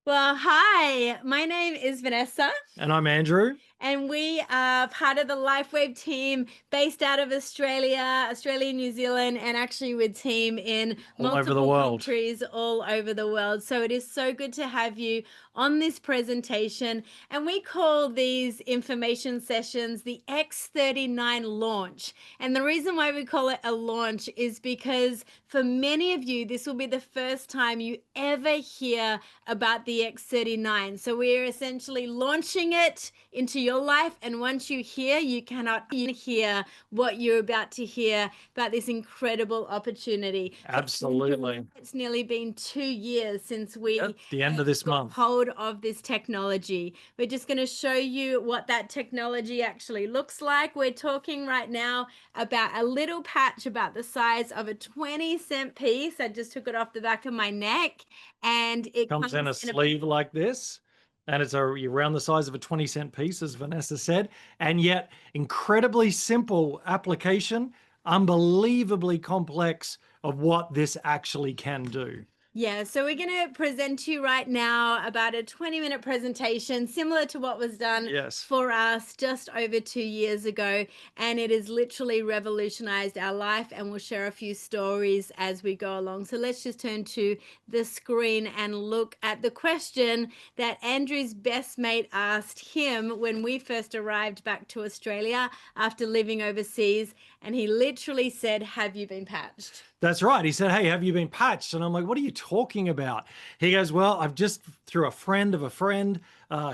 Well, hi, my name is Vanessa, And I'm Andrew. and we are part of the Lifewave team based out of Australia, New Zealand, and actually with team in All over the multiple world. countries all over the world. So it is so good to have you on this presentation. And we call these information sessions the X39 Launch. And the reason why we call it a launch is because for many of you, this will be the first time you ever hear about the X39. So we're essentially launching it into your life. And once you hear, you cannot hear what you're about to hear about this incredible opportunity. So Absolutely. it's nearly been 2 years since we Yep. The end of this got month. hold of this technology. We're just going to show you what that technology actually looks like. We're talking right now about a little patch about the size of a 20-cent piece. I just took it off the back of my neck, and it Comes in a in a sleeve like this. And it's around the size of a 20-cent piece, as Vanessa said. And yet, incredibly simple application, unbelievably complex of what this actually can do. Yeah, so we're going to present to you right now about a 20-minute presentation similar to what was done Yes. for us just over 2 years ago. And it has literally revolutionized our life. And we'll share a few stories as we go along. So let's just turn to the screen and look at the question that Andrew's best mate asked him when we first arrived back to Australia after living overseas. And he literally said, "Have you been patched?" That's right. He said, "Hey, have you been patched?" And I'm like, "What are you talking about?" He goes, "Well, I've just, through a friend of a friend,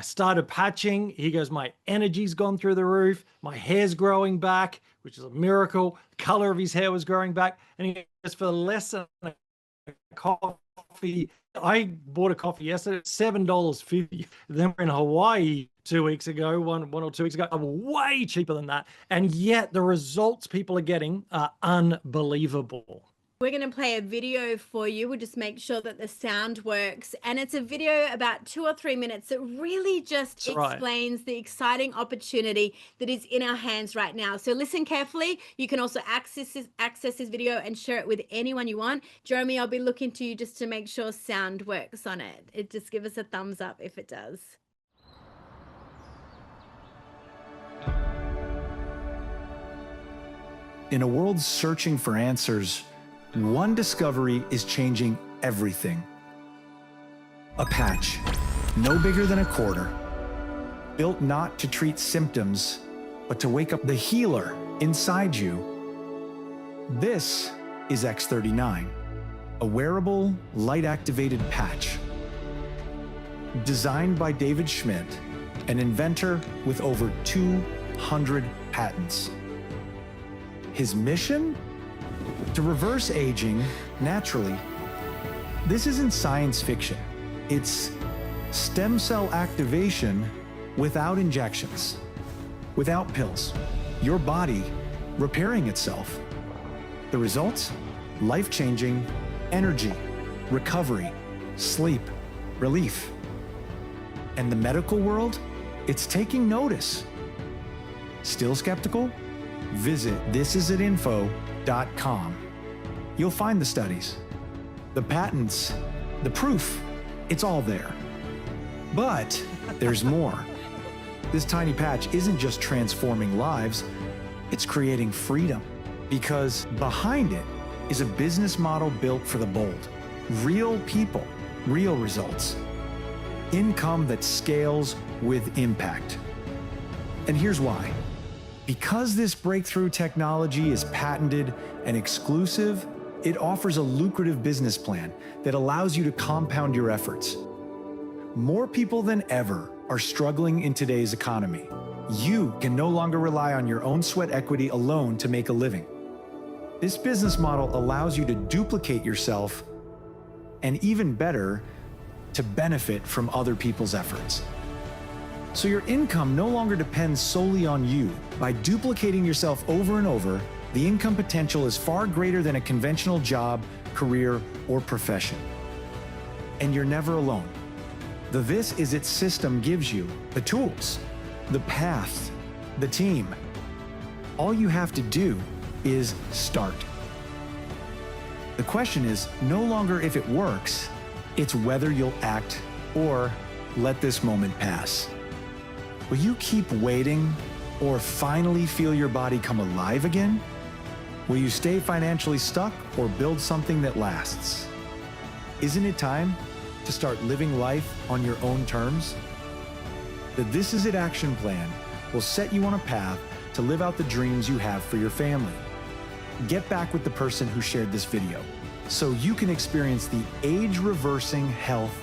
started patching." He goes, "My energy's gone through the roof. My hair's growing back," which is a miracle. The color of his hair was growing back. And he goes, "For less than a coffee, I bought a coffee yesterday, $7.50. Then we're in Hawaii 2 weeks ago, one or 2 weeks ago, way cheaper than that. And yet the results people are getting are unbelievable." We're going to play a video for you. We'll just make sure that the sound works. And it's a video about 2 or 3 minutes that really just That's right. explains the exciting opportunity that is in our hands right now. So listen carefully. You can also access this video and share it with anyone you want. Jeremy, I'll be looking to you just to make sure sound works on it. Just give us a thumbs up if it does. In a world searching for answers, one discovery is changing everything. A patch, no bigger than a quarter, built not to treat symptoms, but to wake up the healer inside you. This is X39, a wearable, light-activated patch. Designed by David Schmidt, an inventor with over 200 patents. His mission? To reverse aging naturally. This isn't science fiction. It's stem cell activation without injections, without pills. Your body repairing itself. The results? Life-changing energy, recovery, sleep, relief. And the medical world? It's taking notice. Still skeptical? Visit thisisitinfo.com. You'll find the studies, the patents, the proof. It's all there. But there's more. This tiny patch isn't just transforming lives, it's creating freedom. Because behind it is a business model built for the bold. Real people, real results. Income that scales with impact. And here's why. Because this breakthrough technology is patented and exclusive, it offers a lucrative business plan that allows you to compound your efforts. More people than ever are struggling in today's economy. You can no longer rely on your own sweat equity alone to make a living. This business model allows you to duplicate yourself and, even better, to benefit from other people's efforts. So your income no longer depends solely on you. By duplicating yourself over and over, the income potential is far greater than a conventional job, career, or profession. And you're never alone. The This Is It system gives you the tools, the path, the team. All you have to do is start. The question is no longer if it works, it's whether you'll act or let this moment pass? Will you keep waiting or finally feel your body come alive again? Will you stay financially stuck or build something that lasts? Isn't it time to start living life on your own terms? The This Is It action plan will set you on a path to live out the dreams you have for your family. Get back with the person who shared this video so you can experience the age-reversing health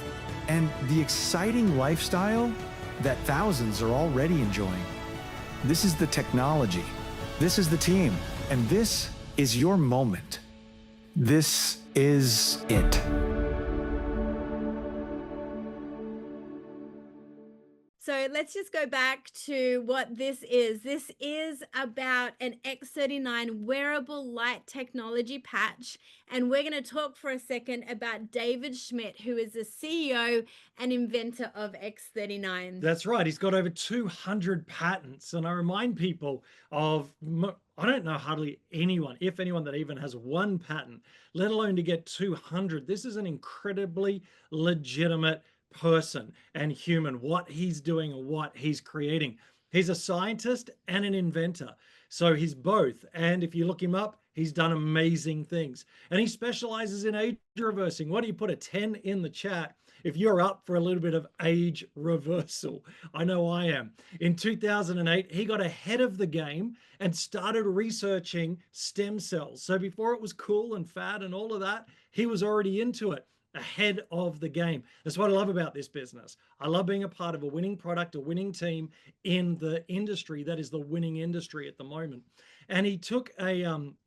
and the exciting lifestyle that thousands are already enjoying. This is the technology, this is the team, and this is your moment. This is it. So let's just go back to what this is. This is about an X39 wearable light technology patch. And we're going to talk for a second about David Schmidt, who is the CEO and inventor of X39. That's right. He's got over 200 patents. And I remind people of, I don't know hardly anyone, if anyone, that even has one patent, let alone to get 200. This is an incredibly legitimate person and human, what he's doing and what he's creating. He's a scientist and an inventor. So he's both. And if you look him up, he's done amazing things. And he specializes in age reversing. What do you put a 10 in the chat if you're up for a little bit of age reversal? I know I am. In 2008, he got ahead of the game and started researching stem cells. So before it was cool and fad and all of that, he was already into it, ahead of the game. That's what I love about this business. I love being a part of a winning product, a winning team in the industry that is the winning industry at the moment. And he took a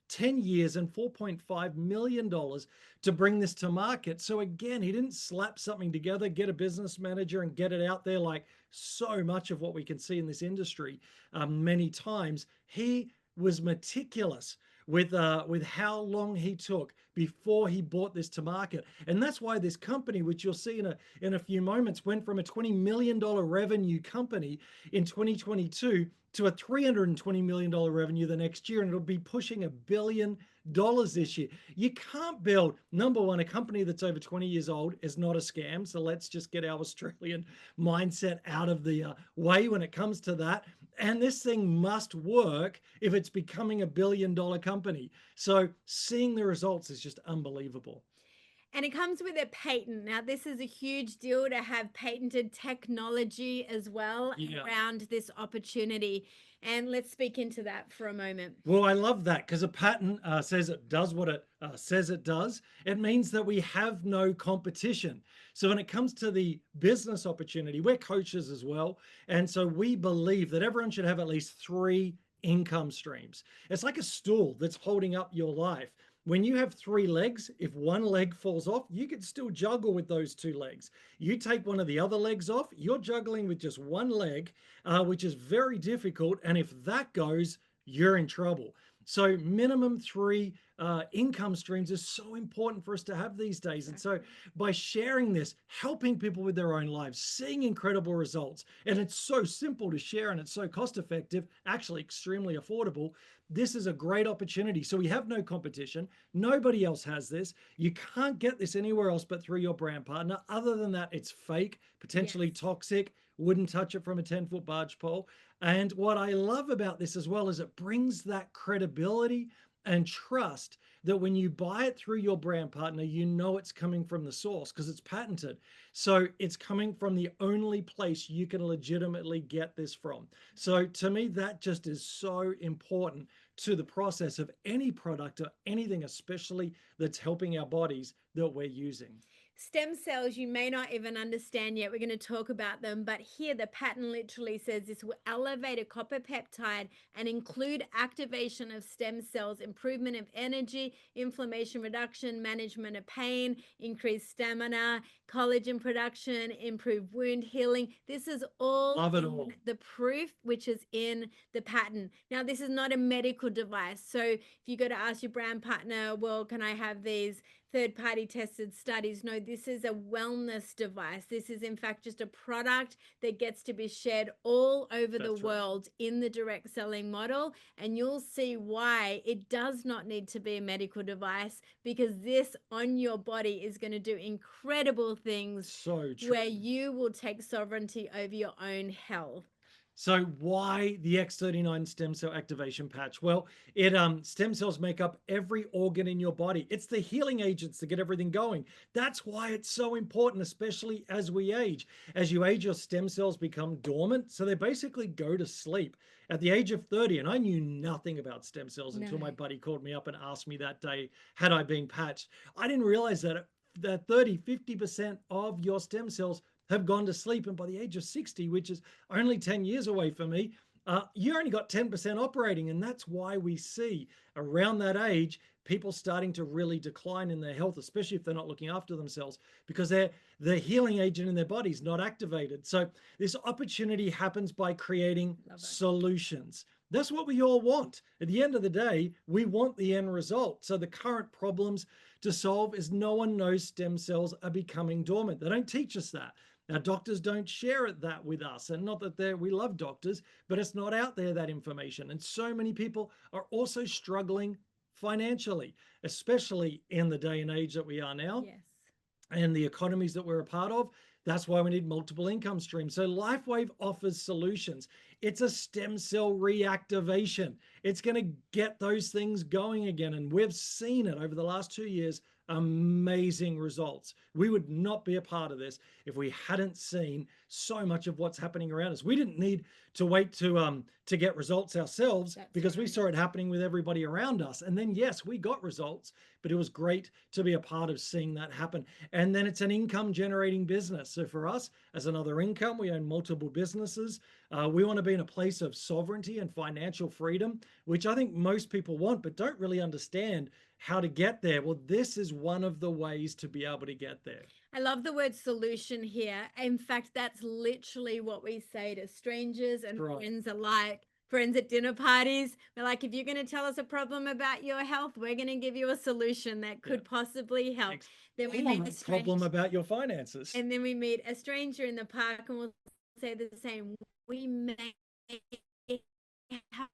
10 years and $4.5 million to bring this to market. So again, he didn't slap something together, get a business manager and get it out there like so much of what we can see in this industry many times. He was meticulous with how long he took before he brought this to market. And that's why this company, which you'll see in a few moments, went from a $20 million revenue company in 2022 to a $320 million revenue the next year, and it'll be pushing $1 billion this year. You can't build, number one, a company that's over 20 years old is not a scam. So let's just get our Australian mindset out of the way when it comes to that. And this thing must work if it's becoming $1 billion company. So seeing the results is just unbelievable. And it comes with a patent. Now, this is a huge deal to have patented technology as well around this opportunity. And let's speak into that for a moment. Well, I love that because a patent says it does what it says it does. It means that we have no competition. So when it comes to the business opportunity, we're coaches as well. And so we believe that everyone should have at least 3 income streams. It's like a stool that's holding up your life. When you have 3 legs, if one leg falls off, you can still juggle with those 2 legs. You take one of the other legs off, you're juggling with just one leg, which is very difficult. And if that goes, you're in trouble. So minimum 3 income streams is so important for us to have these days. And so by sharing this, helping people with their own lives, seeing incredible results, and it's so simple to share and it's so cost effective, actually extremely affordable, this is a great opportunity. So we have no competition. Nobody else has this. You can't get this anywhere else but through your brand partner. Other than that, it's fake, potentially toxic, wouldn't touch it from a 10-foot barge pole. And what I love about this as well is it brings that credibility and trust that when you buy it through your brand partner, you know it's coming from the source because it's patented. So it's coming from the only place you can legitimately get this from. So to me, that just is so important to the process of any product or anything, especially that's helping our bodies that we're using. Stem cells, you may not even understand yet. We're going to talk about them, but here the patent literally says this will elevate a copper peptide and include activation of stem cells, improvement of energy, inflammation reduction, management of pain, increased stamina, collagen production, improved wound healing. This is all the proof, which is in the patent. Now, this is not a medical device. So if you go to ask your brand partner, well, can I have these third-party tested studies. No, this is a wellness device. This is in fact just a product that gets to be shared all over the That's right. world in the direct selling model. And you'll see why it does not need to be a medical device, because this on your body is going to do incredible things So true. where you will take sovereignty over your own health. So why the X39 stem cell activation patch? Well, it stem cells make up every organ in your body. It's the healing agents that get everything going. That's why it's so important, especially as we age. As you age, your stem cells become dormant, so they basically go to sleep. At the age of 30, and I knew nothing about stem cells until my buddy called me up and asked me that day, had I been patched? I didn't realize that 30, 50% of your stem cells have gone to sleep. And by the age of 60, which is only 10 years away for me, you only got 10% operating. And that's why we see around that age, people starting to really decline in their health, especially if they're not looking after themselves, because the healing agent in their body is not activated. So this opportunity happens by creating solutions. That's what we all want. At the end of the day, we want the end result. So the current problems to solve is no one knows stem cells are becoming dormant. They don't teach us that. Our doctors don't share that with us. And not that we love doctors, but it's not out there, that information. And so many people are also struggling financially, especially in the day and age that we are now. Yes. And the economies that we're a part of. That's why we need multiple income streams. So Lifewave offers solutions. It's a stem cell reactivation. It's going to get those things going again. And we've seen it over the last 2 years. Amazing results. We would not be a part of this if we hadn't seen so much of what's happening around us. We didn't need to wait to get results ourselves, because we saw it happening with everybody around us. And then, yes, we got results, but it was great to be a part of seeing that happen. And then it's an income generating business. So for us, as another income, we own multiple businesses. We want to be in a place of sovereignty and financial freedom, which I think most people want, but don't really understand how to get there. Well, this is one of the ways to be able to get there. I love the word solution here. In fact, that's literally what we say to strangers and friends alike. Friends at dinner parties, we're like, if you're going to tell us a problem about your health, we're going to give you a solution that could possibly help. Then we meet a problem about your finances. And then we meet a stranger in the park and we'll say the same. We may have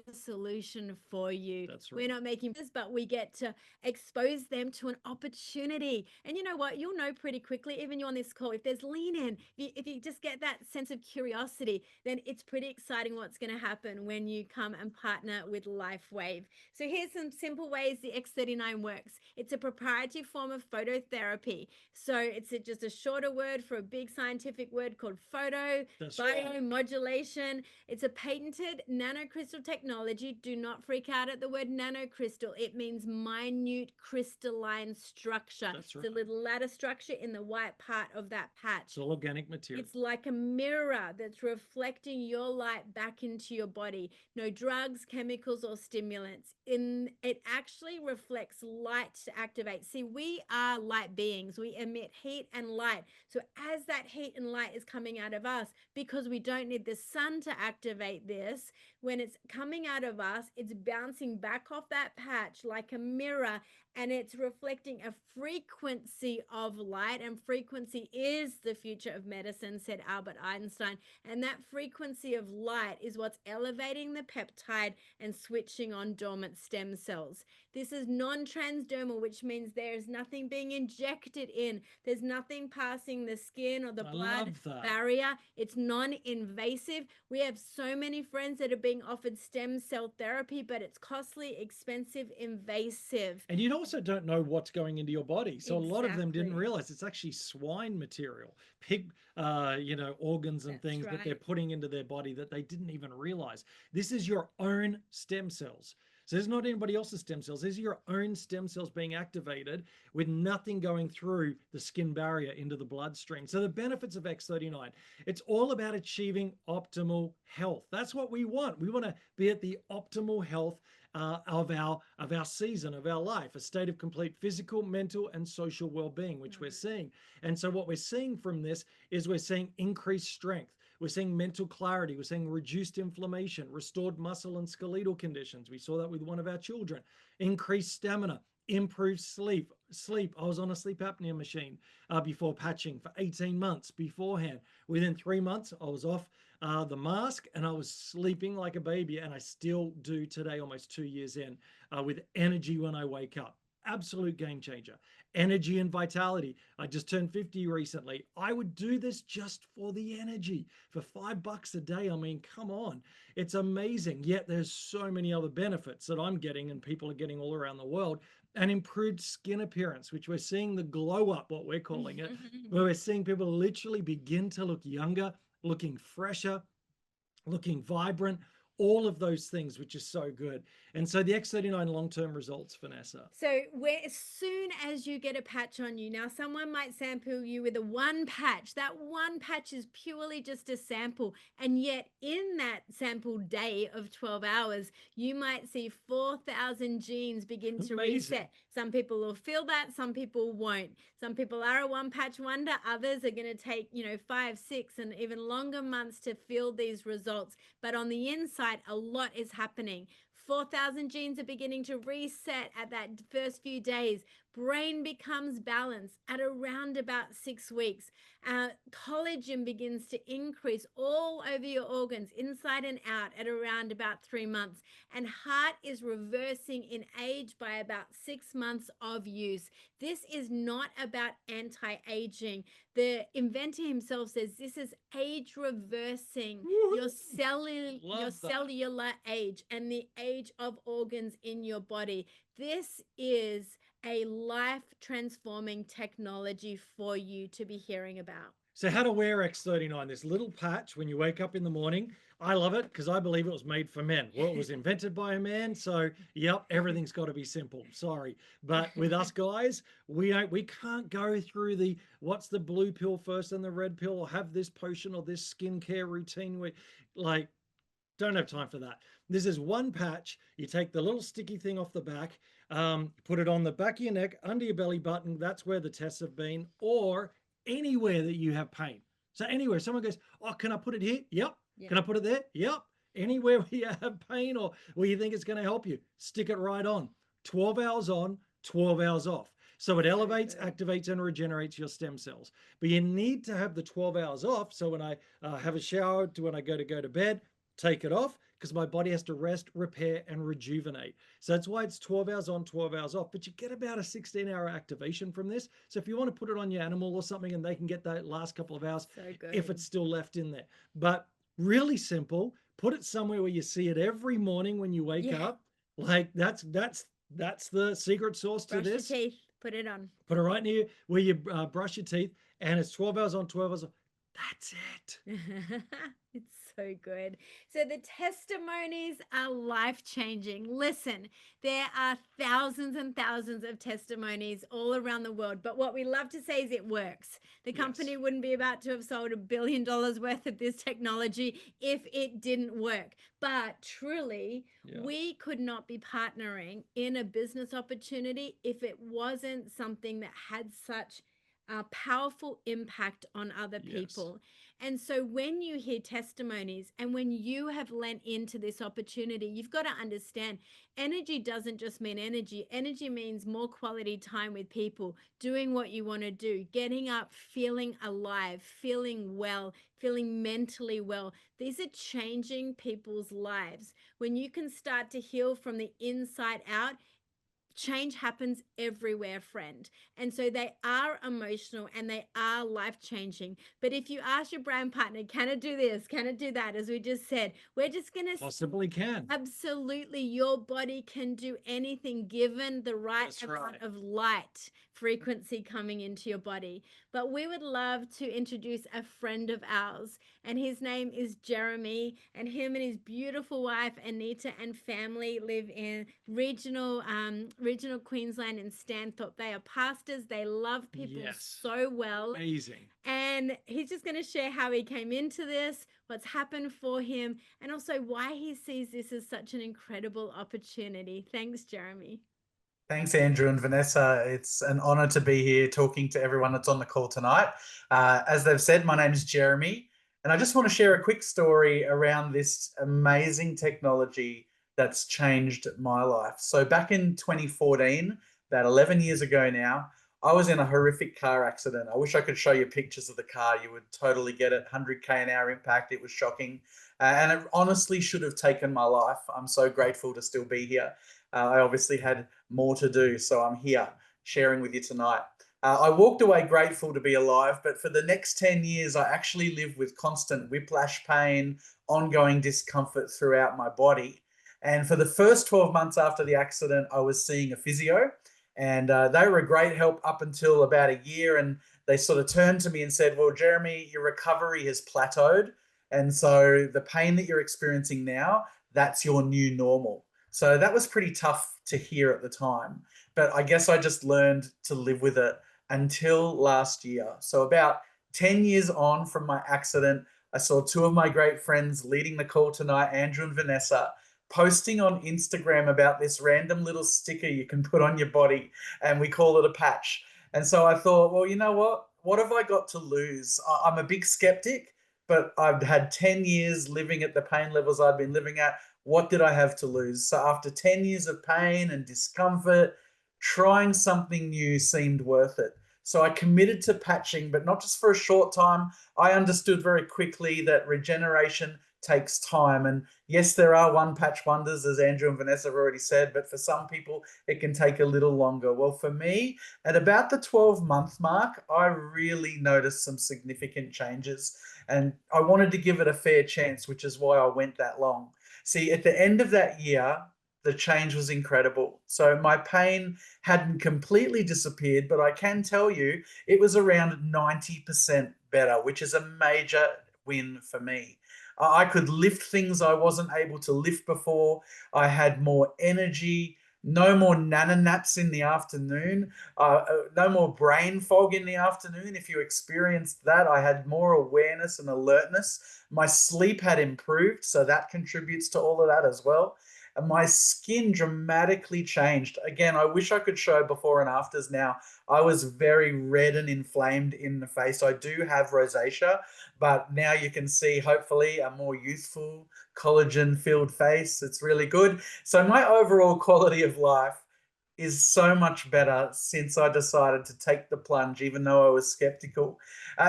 a solution for you. That's right. We're not making this, but we get to expose them to an opportunity. And you know what? You'll know pretty quickly, even you on this call, if there's lean in, if you just get that sense of curiosity, then it's pretty exciting what's going to happen when you come and partner with Lifewave. So here's some simple ways the X39 works. It's a proprietary form of phototherapy. So it's just a shorter word for a big scientific word called photo, biomodulation. It's a patented nanocrystal technology. Do not freak out at the word nanocrystal. It means minute crystalline structure. That's right. It's a little ladder structure in the white part of that patch. It's all organic material. It's like a mirror that's reflecting your light back into your body. No drugs, chemicals, or stimulants. It actually reflects light to activate. See, we are light beings. We emit heat and light. So as that heat and light is coming out of us, because we don't need the sun to activate this, when it's coming out of us, it's bouncing back off that patch like a mirror, and it's reflecting a frequency of light. And frequency is the future of medicine, said Albert Einstein. And that frequency of light is what's elevating the peptide and switching on dormant stem cells. This is non-transdermal, which means there's nothing being injected in. There's nothing passing the skin or the blood barrier. It's non-invasive. We have so many friends that are being offered stem cell therapy, but it's costly, expensive, invasive. And you also don't know what's going into your body. So a lot of them didn't realize it's actually swine material, pig, organs and things that they're putting into their body that they didn't even realize. This is your own stem cells. So there's not anybody else's stem cells. These are your own stem cells being activated with nothing going through the skin barrier into the bloodstream. So the benefits of X39, it's all about achieving optimal health. That's what we want. We want to be at the optimal health of our season, of our life, a state of complete physical, mental, and social well-being, which we're seeing. And so what we're seeing from this is we're seeing increased strength. We're seeing mental clarity. We're seeing reduced inflammation, restored muscle and skeletal conditions. We saw that with one of our children. Increased stamina, improved sleep. I was on a sleep apnea machine before patching for 18 months beforehand. Within 3 months, I was off the mask and I was sleeping like a baby, and I still do today, almost 2 years in, with energy when I wake up. Absolute game changer. Energy and vitality. I just turned 50 recently. I would do this just for the energy for $5 a day. I mean, come on. It's amazing. Yet there's so many other benefits that I'm getting and people are getting all around the world. And improved skin appearance, which we're seeing the glow up, what we're calling it, where we're seeing people literally begin to look younger, looking fresher, looking vibrant, all of those things, which is so good. And so the X39 long-term results, Vanessa. So as soon as you get a patch on you, now someone might sample you with a one patch. That one patch is purely just a sample. And yet in that sample day of 12 hours, you might see 4,000 genes begin to reset. Some people will feel that, some people won't. Some people are a one patch wonder. Others are going to take, 5, 6, and even longer months to feel these results. But on the inside, a lot is happening. 4,000 genes are beginning to reset at that first few days. Brain becomes balanced at around about 6 weeks. Collagen begins to increase all over your organs, inside and out, at around about 3 months. And heart is reversing in age by about 6 months of use. This is not about anti-aging. The inventor himself says this is age reversing your cellular age and the age of organs in your body. This is a life transforming technology for you to be hearing about. So how to wear X39, this little patch when you wake up in the morning. I love it because I believe it was made for men. Well, it was invented by a man. So, yep, everything's got to be simple. Sorry. But with us guys, we can't go through the what's the blue pill first and the red pill, or have this potion or this skincare routine. We don't have time for that. This is one patch. You take the little sticky thing off the back, put it on the back of your neck, under your belly button. That's where the tests have been, or anywhere that you have pain. So anywhere someone goes, oh, can I put it here? Yep. Can I put it there? Yep. Anywhere where you have pain or where you think it's going to help you, stick it right on. 12 hours on, 12 hours off. So it elevates, activates, and regenerates your stem cells. But you need to have the 12 hours off. So when I have a shower, when I go to bed, take it off, because my body has to rest, repair, and rejuvenate. So that's why it's 12 hours on, 12 hours off. But you get about a 16-hour activation from this. So if you want to put it on your animal or something, and they can get that last couple of hours, if it's still left in there. But really simple. Put it somewhere where you see it every morning when you wake up. Like that's the secret sauce to this. Brush your teeth. Put it on. Put it right near where you brush your teeth, and it's 12 hours on, 12 hours off. That's it. It's so good. So the testimonies are life-changing. Listen, there are thousands and thousands of testimonies all around the world, but what we love to say is it works. The company wouldn't be about to have sold $1 billion worth of this technology if it didn't work. But truly, we could not be partnering in a business opportunity if it wasn't something that had such a powerful impact on other people. And so when you hear testimonies and when you have lent into this opportunity, you've got to understand energy doesn't just mean energy. Energy means more quality time with people, doing what you want to do, getting up, feeling alive, feeling well, feeling mentally well. These are changing people's lives. When you can start to heal from the inside out, change happens everywhere, friend. And so they are emotional and they are life-changing. But if you ask your brand partner, can it do this? Can it do that? As we just said, we're just going to possibly can. Absolutely. Your body can do anything given the right amount of light frequency coming into your body. But we would love to introduce a friend of ours, and his name is Jeremy, and him and his beautiful wife Anita and family live in regional Queensland in Stanthorpe. They are pastors. They love people so well. Amazing. And he's just going to share how he came into this, what's happened for him, and also why he sees this as such an incredible opportunity. Thanks, Jeremy. Thanks, Andrew and Vanessa. It's an honor to be here talking to everyone that's on the call tonight. As they've said, my name is Jeremy, and I just want to share a quick story around this amazing technology that's changed my life. So back in 2014, about 11 years ago now. I was in a horrific car accident. I wish I could show you pictures of the car. You would totally get it. 100K an hour impact. It was shocking. And it honestly should have taken my life. I'm so grateful to still be here. I obviously had more to do, so I'm here sharing with you tonight. I walked away grateful to be alive, but for the next 10 years, I actually lived with constant whiplash pain, ongoing discomfort throughout my body. And for the first 12 months after the accident, I was seeing a physio, and they were a great help up until about a year. And they sort of turned to me and said, well, Jeremy, your recovery has plateaued. And so the pain that you're experiencing now, that's your new normal. So that was pretty tough to hear at the time. But I guess I just learned to live with it until last year. So about 10 years on from my accident, I saw two of my great friends leading the call tonight, Andrew and Vanessa, posting on Instagram about this random little sticker you can put on your body, and we call it a patch. And so I thought, well, you know what? What have I got to lose? I'm a big skeptic, but I've had 10 years living at the pain levels I've been living at. What did I have to lose? So after 10 years of pain and discomfort, trying something new seemed worth it. So I committed to patching, but not just for a short time. I understood very quickly that regeneration takes time. And yes, there are one patch wonders, as Andrew and Vanessa have already said, but for some people, it can take a little longer. Well, for me, at about the 12-month mark, I really noticed some significant changes, and I wanted to give it a fair chance, which is why I went that long. See, at the end of that year, the change was incredible. So my pain hadn't completely disappeared, but I can tell you it was around 90% better, which is a major win for me. I could lift things I wasn't able to lift before. I had more energy, no more nana naps in the afternoon, no more brain fog in the afternoon. If you experienced that, I had more awareness and alertness. My sleep had improved, so that contributes to all of that as well. And my skin dramatically changed. Again, I wish I could show before and afters now. I was very red and inflamed in the face. I do have rosacea, but now you can see, hopefully, a more youthful, collagen-filled face. It's really good. So my overall quality of life is so much better since I decided to take the plunge, even though I was skeptical.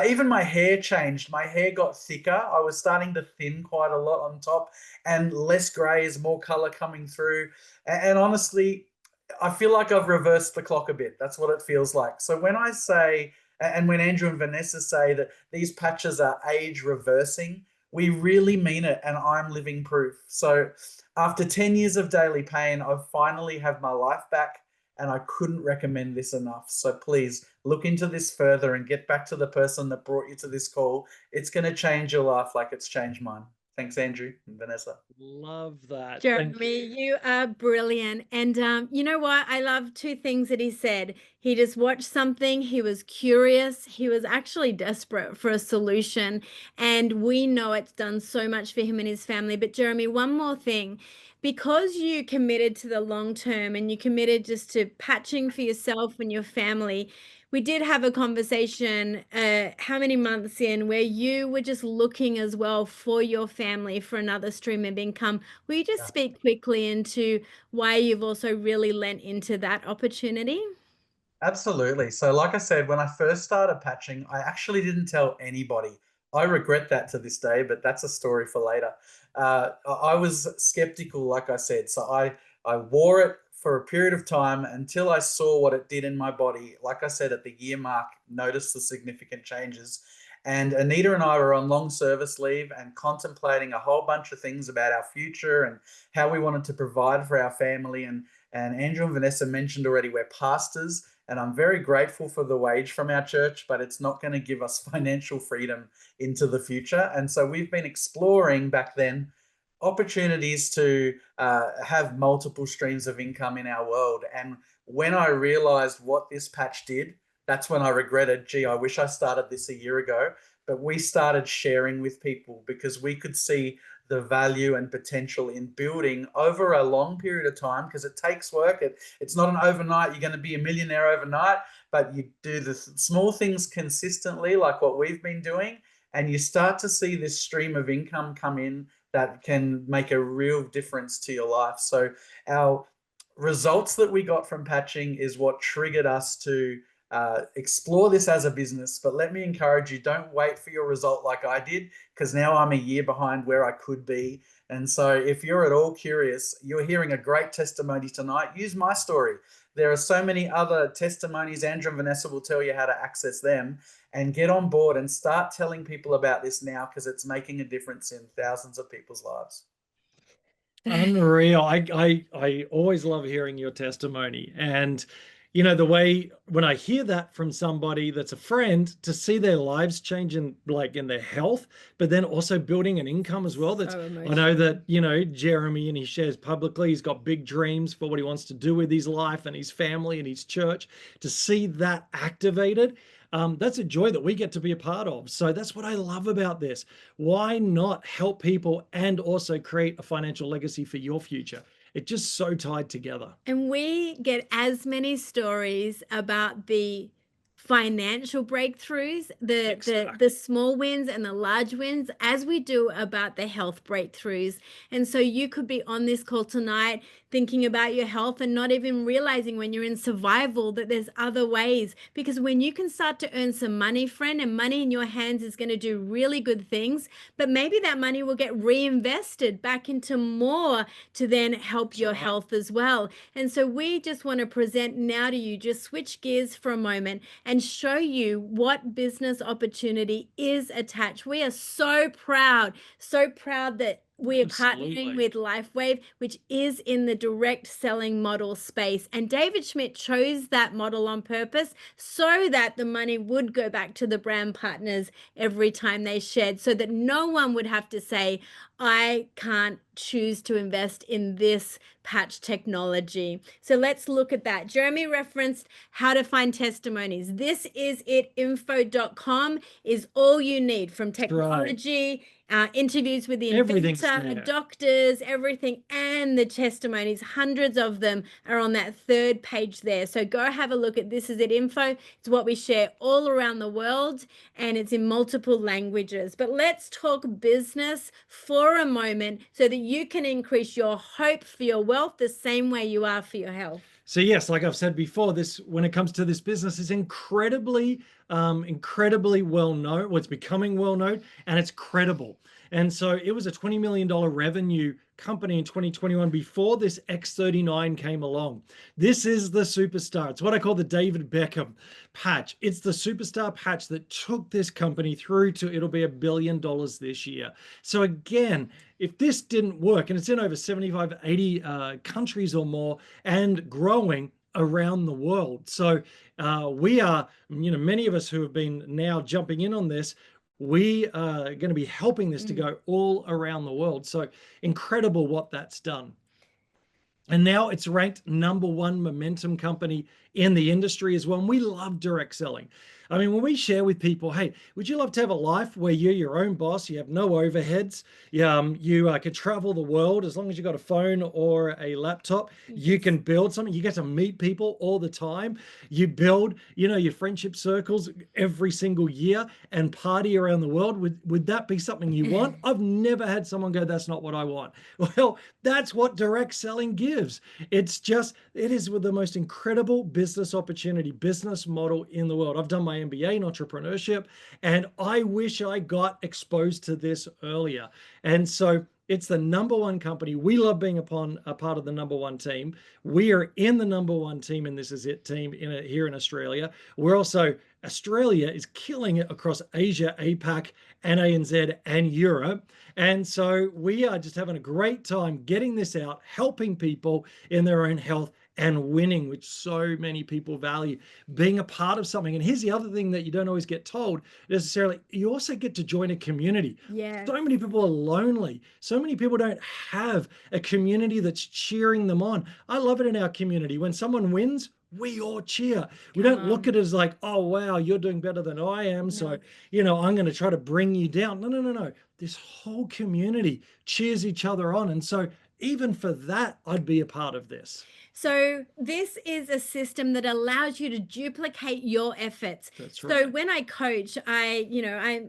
Even my hair changed. My hair got thicker. I was starting to thin quite a lot on top, and less grays, more color coming through. And honestly, I feel like I've reversed the clock a bit. That's what it feels like. So when I say, and when Andrew and Vanessa say that these patches are age reversing, we really mean it, and I'm living proof. So after 10 years of daily pain, I finally have my life back, and I couldn't recommend this enough. So please look into this further and get back to the person that brought you to this call. It's going to change your life like it's changed mine. Thanks, Andrew and Vanessa. Love that. Thank Jeremy, you are brilliant. And you know what? I love two things that he said. He just watched something, he was curious, he was actually desperate for a solution. And we know it's done so much for him and his family. But Jeremy, one more thing. Because you committed to the long term and you committed just to patching for yourself and your family, we did have a conversation how many months in where you were just looking as well for your family for another stream of income. Will you just speak quickly into why you've also really lent into that opportunity? Absolutely. So, like I said, when I first started patching, I actually didn't tell anybody. I regret that to this day, but that's a story for later. I was skeptical, like I said. So I wore it for a period of time until I saw what it did in my body. Like I said, at the year mark, noticed the significant changes. And Anita and I were on long service leave and contemplating a whole bunch of things about our future and how we wanted to provide for our family. And Andrew and Vanessa mentioned already, we're pastors, and I'm very grateful for the wage from our church, but it's not going to give us financial freedom into the future. And so we've been exploring back then opportunities to have multiple streams of income in our world. And when I realized what this patch did, that's when I regretted, gee, I wish I started this a year ago. But we started sharing with people because we could see the value and potential in building over a long period of time, because it takes work. It's not an overnight, you're going to be a millionaire overnight, but you do the small things consistently, like what we've been doing, and you start to see this stream of income come in that can make a real difference to your life. So our results that we got from patching is what triggered us to explore this as a business. But let me encourage you, don't wait for your result like I did, because now I'm a year behind where I could be. And so if you're at all curious, you're hearing a great testimony tonight. Use my story. There are so many other testimonies. Andrew and Vanessa will tell you how to access them, and get on board and start telling people about this now, because it's making a difference in thousands of people's lives. Unreal. I always love hearing your testimony. And the way when I hear that from somebody that's a friend, to see their lives change in their health, but then also building an income as well. That's, I know that, Jeremy, and he shares publicly, he's got big dreams for what he wants to do with his life and his family and his church. To see that activated, that's a joy that we get to be a part of. So that's what I love about this. Why not help people and also create a financial legacy for your future? It's just so tied together. And we get as many stories about the financial breakthroughs, the small wins and the large wins, as we do about the health breakthroughs. And so you could be on this call tonight thinking about your health and not even realizing when you're in survival that there's other ways. Because when you can start to earn some money, friend, and money in your hands is going to do really good things, but maybe that money will get reinvested back into more to then help your health as well. And so we just want to present now to you, just switch gears for a moment and show you what business opportunity is attached. We are so proud that we are partnering with Lifewave, which is in the direct selling model space. And David Schmidt chose that model on purpose so that the money would go back to the brand partners every time they shared, so that no one would have to say, I can't choose to invest in this patch technology. So let's look at that. Jeremy referenced how to find testimonies. This is it. Info.com is all you need, from technology, interviews with the inventor, doctors, everything, and the testimonies. Hundreds of them are on that third page there. So go have a look at This Is It Info. It's what we share all around the world, and it's in multiple languages. But let's talk business for a moment so that you can increase your hope for your wealth the same way you are for your health. So yes, like I've said before, this, when it comes to this business, is incredibly well known. Well, it's becoming well known, and it's credible. And so it was a $20 million revenue company in 2021 before this X39 came along. This is the superstar. It's what I call the David Beckham patch. It's the superstar patch that took this company through to, it'll be $1 billion this year. So again, if this didn't work, and it's in over 75, 80 countries or more and growing around the world. So we are, many of us who have been now jumping in on this, we are going to be helping this to go all around the world. So incredible what that's done. And now it's ranked #1 momentum company in the industry as well. And we love direct selling. I mean, when we share with people, hey, would you love to have a life where you're your own boss, you have no overheads, you could travel the world as long as you got a phone or a laptop, you can build something, you get to meet people all the time, you build, your friendship circles every single year and party around the world. Would that be something you want? I've never had someone go, that's not what I want. Well, that's what direct selling gives. It is with the most incredible business opportunity, business model in the world. I've done my MBA in entrepreneurship, and I wish I got exposed to this earlier. And so it's the #1 company. We love being a part of the #1 team. We are in the #1 team, and This Is It team here in Australia. We're also, Australia is killing it across Asia, APAC, and ANZ, and Europe. And so we are just having a great time getting this out, helping people in their own health, and winning, which so many people value, being a part of something. And here's the other thing that you don't always get told necessarily. You also get to join a community. Yeah. So many people are lonely. So many people don't have a community that's cheering them on. I love it in our community. When someone wins, we all cheer. We don't look at it as like, oh, wow, you're doing better than I am. So, I'm going to try to bring you down. No. This whole community cheers each other on. And so even for that, I'd be a part of this. So this is a system that allows you to duplicate your efforts. That's right. So when I coach, I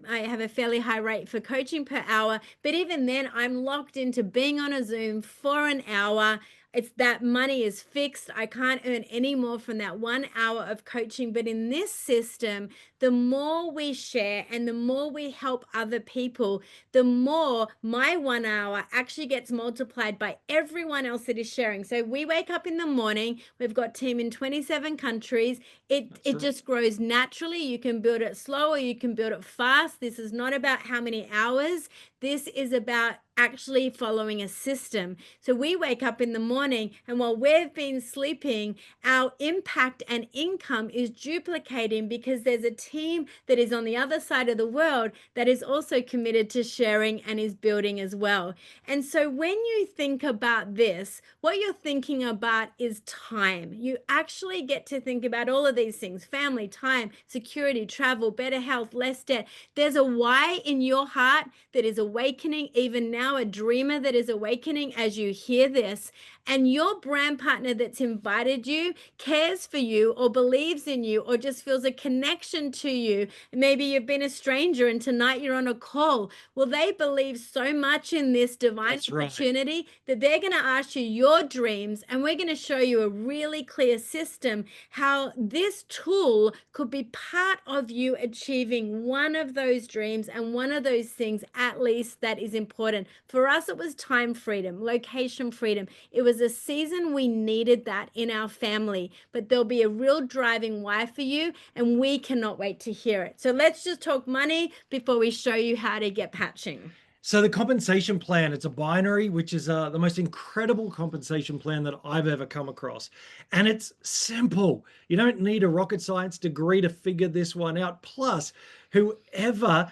have a fairly high rate for coaching per hour, but even then I'm locked into being on a Zoom for an hour. it's that money is fixed. I can't earn any more from that 1 hour of coaching. But in this system, the more we share and the more we help other people, the more my 1 hour actually gets multiplied by everyone else that is sharing. So we wake up in the morning, we've got team in 27 countries. It just grows naturally. You can build it slow or you can build it fast. This is not about how many hours. This is about actually following a system. So we wake up in the morning, and while we've been sleeping, our impact and income is duplicating because there's a team that is on the other side of the world that is also committed to sharing and is building as well. And so when you think about this, what you're thinking about is time. You actually get to think about all of these things: family, time, security, travel, better health, less debt. There's a why in your heart that is awakening even now, a dreamer that is awakening as you hear this. And your brand partner that's invited you cares for you or believes in you or just feels a connection to you. Maybe you've been a stranger and tonight you're on a call. Well, they believe so much in this divine opportunity that they're going to ask you your dreams, and we're going to show you a really clear system how this tool could be part of you achieving one of those dreams and one of those things at least that is important. For us, it was time freedom, location freedom. It was a season we needed that in our family, but there'll be a real driving why for you, and we cannot wait to hear it. So let's just talk money before we show you how to get patching. So the compensation plan, it's a binary, which is the most incredible compensation plan that I've ever come across. And it's simple. You don't need a rocket science degree to figure this one out. Plus, whoever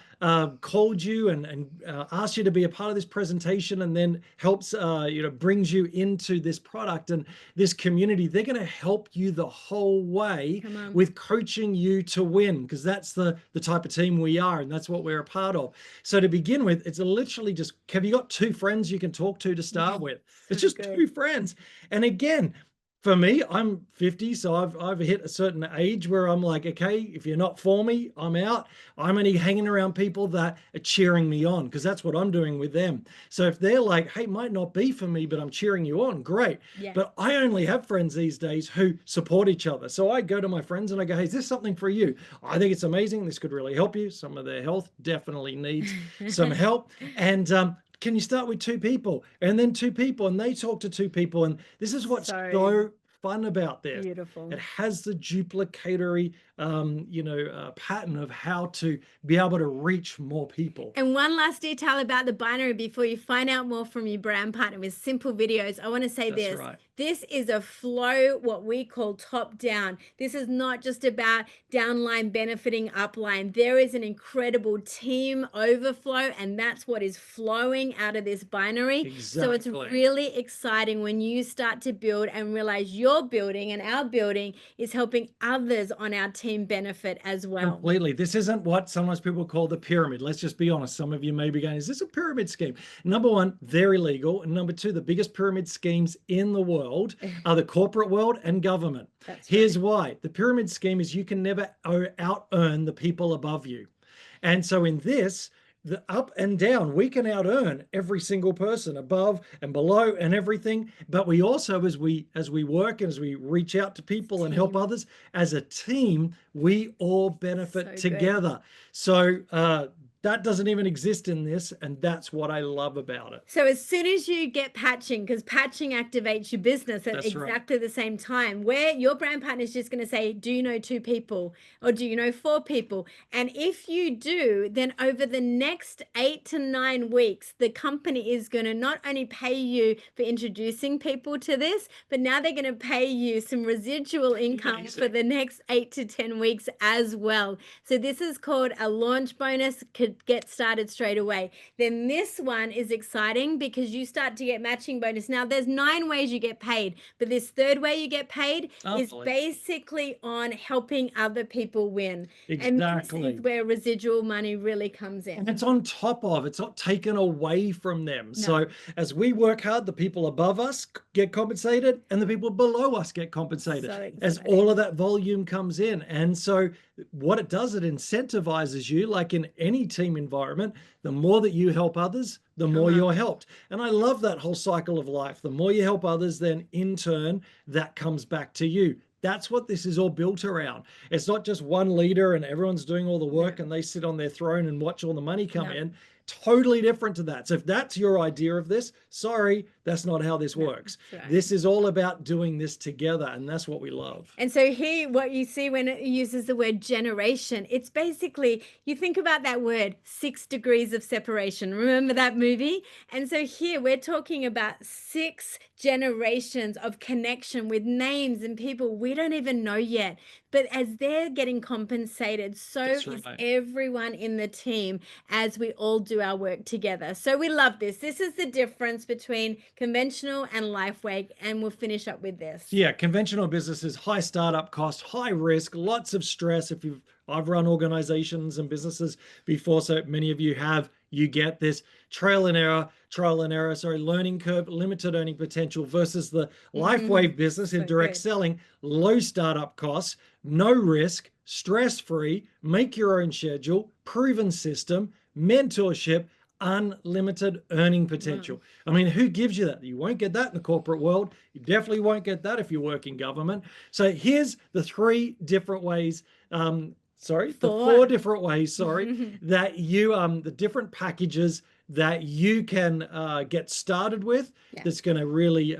called you and asked you to be a part of this presentation and then helps, brings you into this product and this community, they're going to help you the whole way with coaching you to win, because that's the type of team we are, and that's what we're a part of. So to begin with, it's literally just, have you got 2 friends you can talk to start with? It's just 2 friends. And again, for me, I'm 50, so I've hit a certain age where I'm like, okay, if you're not for me, I'm out. I'm only hanging around people that are cheering me on, because that's what I'm doing with them. So if they're like, hey, might not be for me, but I'm cheering you on, great. Yeah. But I only have friends these days who support each other. So I go to my friends and I go, hey, is this something for you? I think it's amazing. This could really help you. Some of their health definitely needs some help. And can you start with 2 people and then 2 people, and they talk to 2 people? And this is what's so fun about this. Beautiful. It has the duplicatory, pattern of how to be able to reach more people. And one last detail about the binary before you find out more from your brand partner with simple videos. I want to say this. Right. This is a flow, what we call top down. This is not just about downline benefiting upline. There is an incredible team overflow, and that's what is flowing out of this binary. Exactly. So it's really exciting when you start to build and realize your building and our building is helping others on our team benefit as well. Completely. This isn't what sometimes people call the pyramid. Let's just be honest. Some of you may be going, is this a pyramid scheme? Number 1, very legal. And number 2, the biggest pyramid schemes in the world are the corporate world and government. Here's why. The pyramid scheme is you can never out-earn the people above you. And so in this, the up and down, we can out-earn every single person above and below and everything. But we also, as we work and as we reach out to people and help others as a team, we all benefit together. Good. So that doesn't even exist in this, and that's what I love about it. So as soon as you get patching, because patching activates your business at exactly the same time, where your brand partner is just going to say, do you know 2 people or do you know 4 people? And if you do, then over the next 8 to 9 weeks, the company is going to not only pay you for introducing people to this, but now they're going to pay you some residual income for the next 8 to 10 weeks as well. So this is called a launch bonus. Get started straight away. Then this one is exciting because you start to get matching bonus. Now there's 9 ways you get paid, but this 3rd way you get paid is basically on helping other people win. Exactly. And this is where residual money really comes in. And it's on top of, it's not taken away from them. No. So as we work hard, the people above us get compensated and the people below us get compensated So as exciting. all of that volume comes in. And so what it does, it incentivizes you, like in any team environment. The more that you help others, the more you're helped. And I love that whole cycle of life. The more you help others, then in turn, that comes back to you. That's what this is all built around. It's not just one leader and everyone's doing all the work and they sit on their throne and watch all the money come in. Totally different to that. So if that's your idea of this, sorry, that's not how this works. right. This is all about doing this together, and that's what we love. And so here, what you see when it uses the word generation, it's basically, you think about that word, 6 degrees of separation. Remember that movie? And so here we're talking about 6 generations of connection with names and people we don't even know yet. But as they're getting compensated, so That's is right. everyone in the team as we all do our work together. So we love this. This is the difference between conventional and Lifewave, and we'll finish up with this. Yeah, conventional businesses, high startup cost, high risk, lots of stress. I've run organizations and businesses before, so many of you have. You get this learning curve, limited earning potential versus the Lifewave business in direct selling, low startup costs, no risk, stress-free, make your own schedule, proven system, mentorship, unlimited earning potential. I mean, who gives you that? You won't get that in the corporate world. You definitely won't get that if you work in government. So here's the 3 different ways, the 4 different ways, that you, the different packages that you can get started with, that's going to really,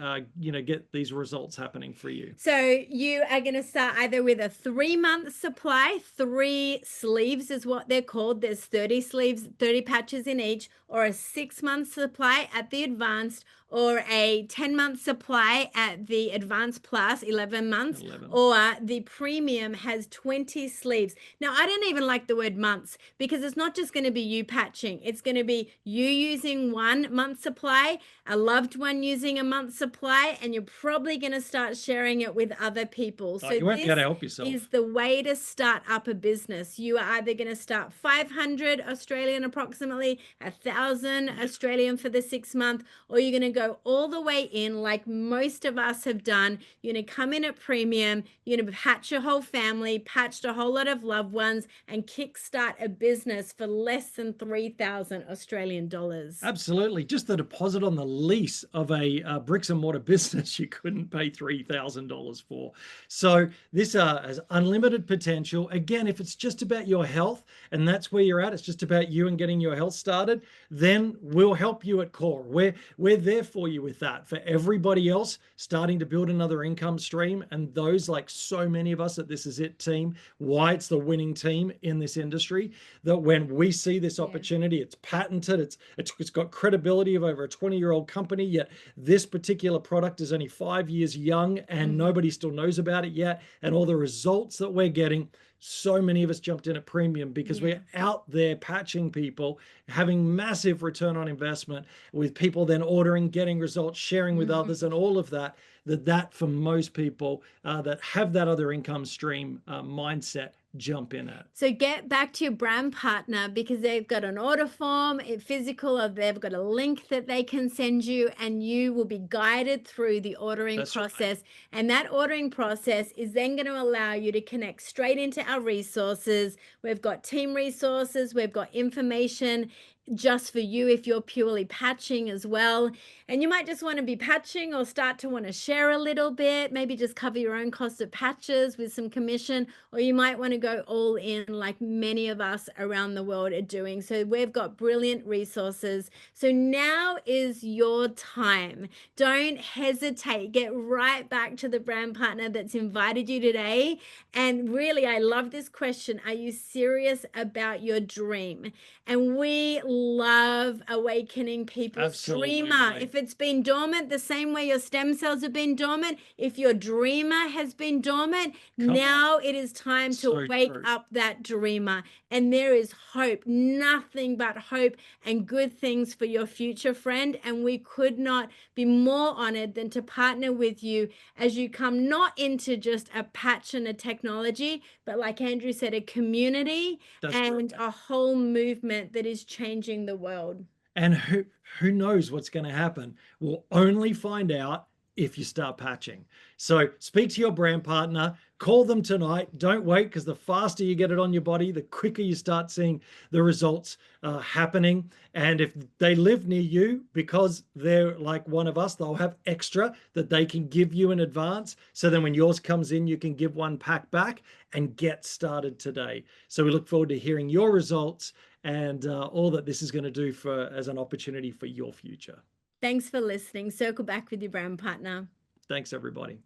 get these results happening for you. So you are going to start either with a 3-month supply, 3 sleeves is what they're called. There's 30 sleeves, 30 patches in each, or a 6-month supply at the advanced, or a 10-month supply at the advanced plus 11 months, or the premium has 20 sleeves. Now, I don't even like the word months, because it's not just going to be you patching. It's going to be you using 1 month supply, a loved one using a month supply, and you're probably going to start sharing it with other people. So you won't be able to help yourself. Is the way to start up a business. You are either going to start 500 Australian approximately, 1,000 Australian for the 6 month, or you're going to go all the way in like most of us have done. You're going to come in at premium, you're going to patch your whole family, patched a whole lot of loved ones, and kickstart a business for less than 3,000 Australian dollars. Absolutely. Just the deposit on the lease of a bricks and mortar business you couldn't pay $3,000 for. So this has unlimited potential. Again, if it's just about your health and that's where you're at, it's just about you and getting your health started, then we'll help you at Core. We're there for you with that. For everybody else starting to build another income stream, and those, like so many of us at This Is It team, why it's the winning team in this industry, that when we see this opportunity, it's patented, it's got credibility of over a 20-year-old company, yet this particular product is only 5 years young and nobody still knows about it yet. And all the results that we're getting, so many of us jumped in at premium because we're out there patching people, having massive return on investment, with people then ordering, getting results, sharing with others, and all of that for most people that have that other income stream mindset, jump in at. So get back to your brand partner, because they've got an order form, physical, or they've got a link that they can send you, and you will be guided through the ordering process. Right. And that ordering process is then going to allow you to connect straight into our resources. We've got team resources, we've got information just for you if you're purely patching as well. And you might just want to be patching or start to want to share a little bit, maybe just cover your own cost of patches with some commission, or you might want to go all in like many of us around the world are doing. So we've got brilliant resources. So now is your time. Don't hesitate. Get right back to the brand partner that's invited you today. And really, I love this question. Are you serious about your dream? And we love awakening people's dreamer. Right. If it's been dormant, the same way your stem cells have been dormant, if your dreamer has been dormant, now it is time to wake up that dreamer. And there is hope, nothing but hope and good things for your future, friend. And we could not be more honored than to partner with you as you come not into just a patch and a technology, but like Andrew said, a community and a whole movement that is changing the world. And who knows what's going to happen? We'll only find out if you start patching. So speak to your brand partner, call them tonight. Don't wait, because the faster you get it on your body, the quicker you start seeing the results happening. And if they live near you, because they're like one of us, they'll have extra that they can give you in advance. So then when yours comes in, you can give one pack back and get started today. So we look forward to hearing your results and all that this is going to do for as an opportunity for your future. Thanks for listening. Circle back with your brand partner. Thanks, everybody.